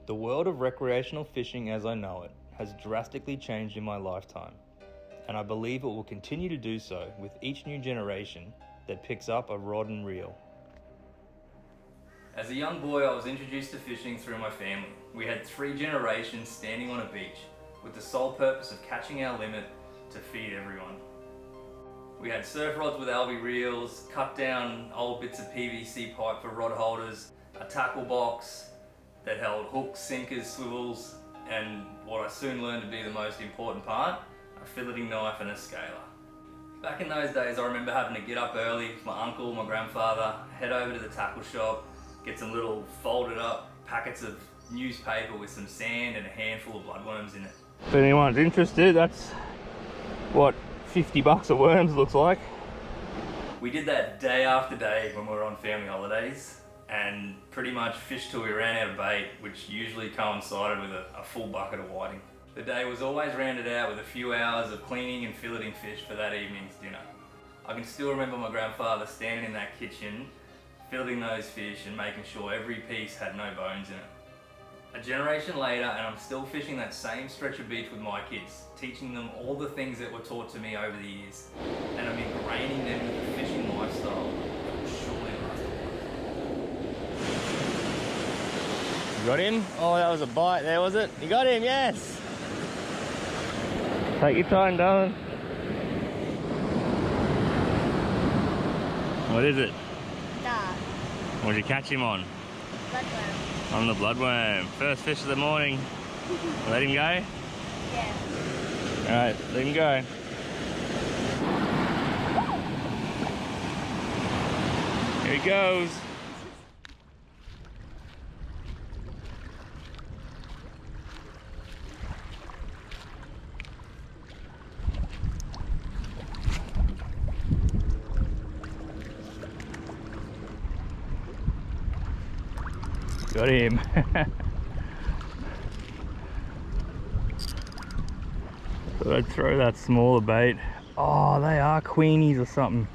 The world of recreational fishing as I know it has drastically changed in my lifetime, and I believe it will continue to do so with each new generation that picks up a rod and reel. As a young boy, I was introduced to fishing through my family. We had 3 generations standing on a beach with the sole purpose of catching our limit to feed everyone. We had surf rods with algae reels, cut down old bits of PVC pipe for rod holders, a tackle box that held hooks, sinkers, swivels, and what I soon learned to be the most important part, a filleting knife and a scaler. Back in those days, I remember having to get up early with my uncle, my grandfather, head over to the tackle shop, get some little folded up packets of newspaper with some sand and a handful of bloodworms in it. If anyone's interested, that's what 50 bucks of worms looks like. We did that day after day when we were on family holidays, and pretty much fished till we ran out of bait, which usually coincided with a full bucket of whiting. The day was always rounded out with a few hours of cleaning and filleting fish for that evening's dinner. I can still remember my grandfather standing in that kitchen, filleting those fish and making sure every piece had no bones in it. A generation later, and I'm still fishing that same stretch of beach with my kids, teaching them all the things that were taught to me over the years, and I'm ingraining them with the fishing lifestyle that will surely last. You got him? Oh, that was a bite there, was it? You got him, yes! Take your time, darling. What is it? Dog. What did you catch him on? Bloodworm. On the bloodworm. First fish of the morning. Let him go? Yeah. Alright, let him go. Here he goes. Got him. Thought I'd throw that smaller bait. Oh, they are queenies or something.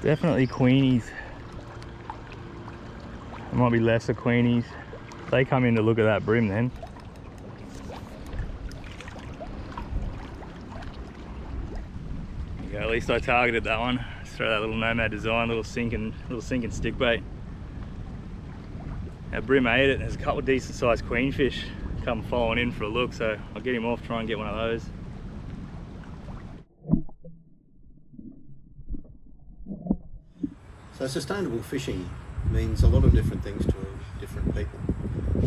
Definitely queenies. There might be lesser queenies. They come in to look at that brim then. There you go, at least I targeted that one. Throw that little NOMAD design, little sinking stick bait. Our brim ate it. There's a couple of decent sized queenfish come following in for a look, so I'll get him off, try and get one of those. So sustainable fishing means a lot of different things to different people.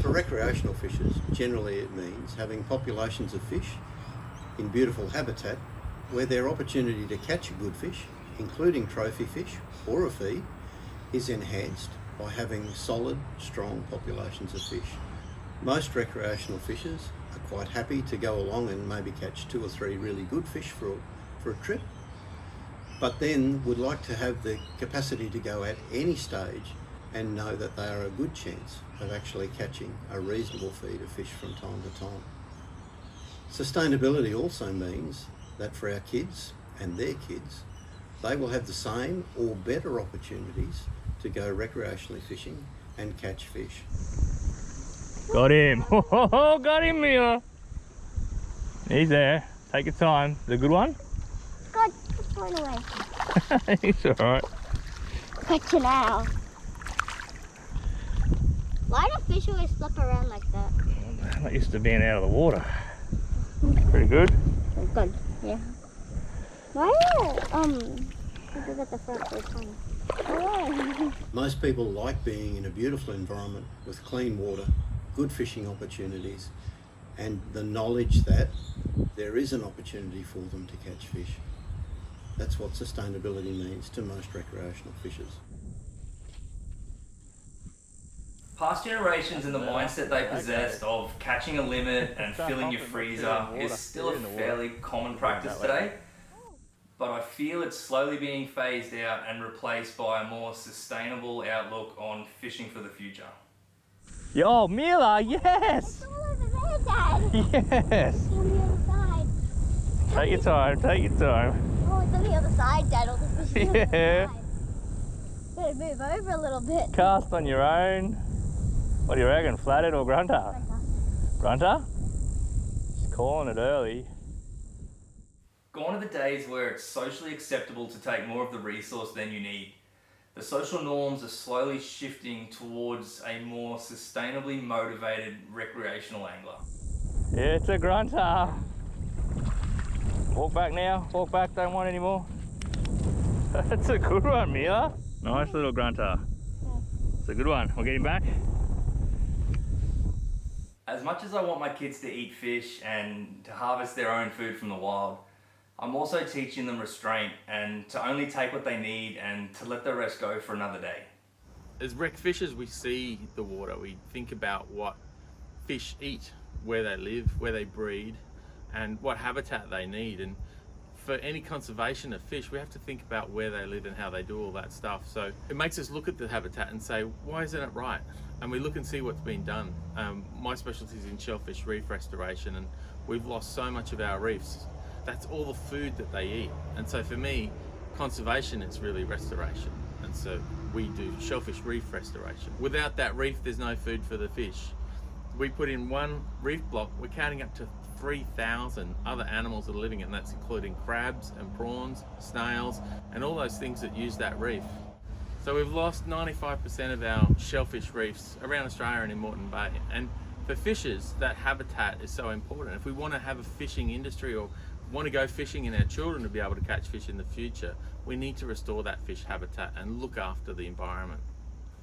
For recreational fishers, generally it means having populations of fish in beautiful habitat where their opportunity to catch a good fish, including trophy fish or a feed, is enhanced by having solid, strong populations of fish. Most recreational fishers are quite happy to go along and maybe catch 2 or 3 really good fish for a trip, but then would like to have the capacity to go at any stage and know that they are a good chance of actually catching a reasonable feed of fish from time to time. Sustainability also means that for our kids and their kids, they will have the same or better opportunities to go recreationally fishing and catch fish. Got him! Oh, got him, Mila! He's there. Take your time. Is it a good one? God, it's going away. He's alright. Gotcha now. Why do fish always flip around like that? I'm not used to being out of the water. Pretty good. Good, yeah. Why is at the front so funny? Oh. Most people like being in a beautiful environment with clean water, good fishing opportunities, and the knowledge that there is an opportunity for them to catch fish. That's what sustainability means to most recreational fishers. Past generations and the mindset they possessed of catching a limit and filling your freezer is still a fairly common practice today. But I feel it's slowly being phased out and replaced by a more sustainable outlook on fishing for the future. Yo, Mila, yes! It's all over there, Dad. Yes! It's on the other side. Take your time, take your time. Oh, it's on the other side, Dad. All the fish are on the other Yeah. side. Gotta move over a little bit. Cast on your own. What do you reckon, flathead or grunter? Grunter? Just calling it early. Gone are the days where it's socially acceptable to take more of the resource than you need. The social norms are slowly shifting towards a more sustainably motivated recreational angler. It's a grunter. Walk back now, walk back, don't want any more. That's a good one, Mila. Nice little grunter. It's a good one. We'll get him back. As much as I want my kids to eat fish and to harvest their own food from the wild, I'm also teaching them restraint and to only take what they need and to let the rest go for another day. As rec fishers, we see the water, we think about what fish eat, where they live, where they breed, and what habitat they need. And for any conservation of fish, we have to think about where they live and how they do all that stuff. So it makes us look at the habitat and say, why isn't it right? And we look and see what's been done. My specialty is in shellfish reef restoration, and we've lost so much of our reefs. That's all the food that they eat. And so for me, conservation is really restoration. And so we do shellfish reef restoration. Without that reef, there's no food for the fish. We put in one reef block, we're counting up to 3,000 other animals that are living in, and that's including crabs and prawns, snails, and all those things that use that reef. So we've lost 95% of our shellfish reefs around Australia and in Moreton Bay. And for fishers, that habitat is so important. If we want to have a fishing industry or want to go fishing and our children to be able to catch fish in the future, we need to restore that fish habitat and look after the environment.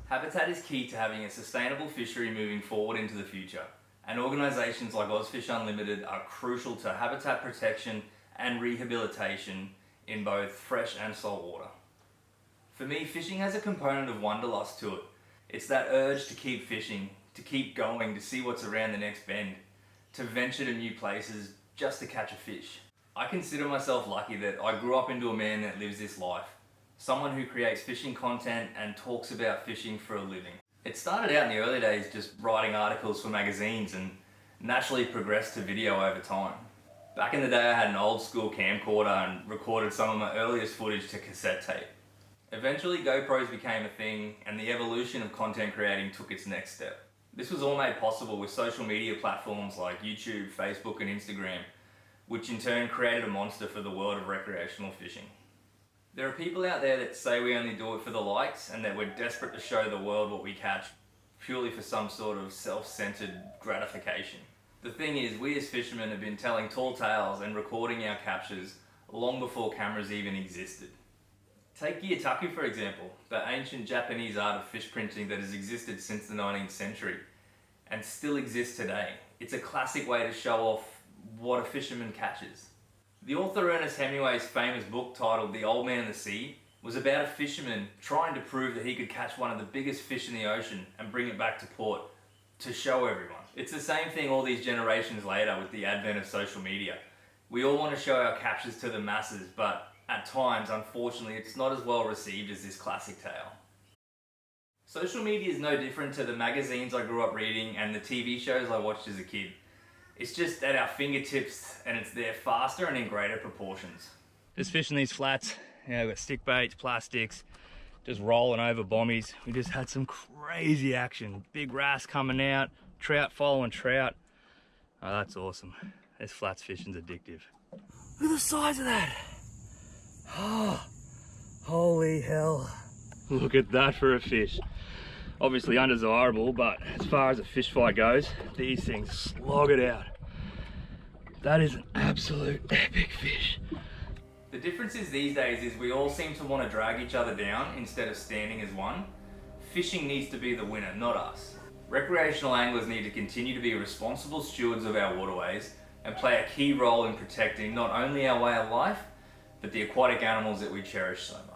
Habitat is key to having a sustainable fishery moving forward into the future, and organisations like Ozfish Unlimited are crucial to habitat protection and rehabilitation in both fresh and salt water. For me, fishing has a component of wanderlust to it. It's that urge to keep fishing, to keep going, to see what's around the next bend, to venture to new places just to catch a fish. I consider myself lucky that I grew up into a man that lives this life, someone who creates fishing content and talks about fishing for a living. It started out in the early days just writing articles for magazines and naturally progressed to video over time. Back in the day I had an old school camcorder and recorded some of my earliest footage to cassette tape. Eventually GoPros became a thing and the evolution of content creating took its next step. This was all made possible with social media platforms like YouTube, Facebook and Instagram, which in turn created a monster for the world of recreational fishing. There are people out there that say we only do it for the likes and that we're desperate to show the world what we catch purely for some sort of self-centered gratification. The thing is, we as fishermen have been telling tall tales and recording our captures long before cameras even existed. Take Gyutaku for example, the ancient Japanese art of fish printing that has existed since the 19th century and still exists today. It's a classic way to show off what a fisherman catches. The author Ernest Hemingway's famous book titled The Old Man and the Sea was about a fisherman trying to prove that he could catch one of the biggest fish in the ocean and bring it back to port to show everyone. It's the same thing all these generations later with the advent of social media. We all want to show our captures to the masses, but at times, unfortunately, it's not as well received as this classic tale. Social media is no different to the magazines I grew up reading and the TV shows I watched as a kid. It's just at our fingertips and it's there faster and in greater proportions. Just fishing these flats, you know, we've got stick baits, plastics, just rolling over bombies. We just had some crazy action. Big wrasse coming out, trout following trout. Oh, that's awesome. This flats fishing's addictive. Look at the size of that. Oh, holy hell. Look at that for a fish. Obviously undesirable, but as far as a fish fight goes, these things slog it out. That is an absolute epic fish. The difference is these days is we all seem to want to drag each other down instead of standing as one. Fishing needs to be the winner, not us. Recreational anglers need to continue to be responsible stewards of our waterways and play a key role in protecting not only our way of life, but the aquatic animals that we cherish so much.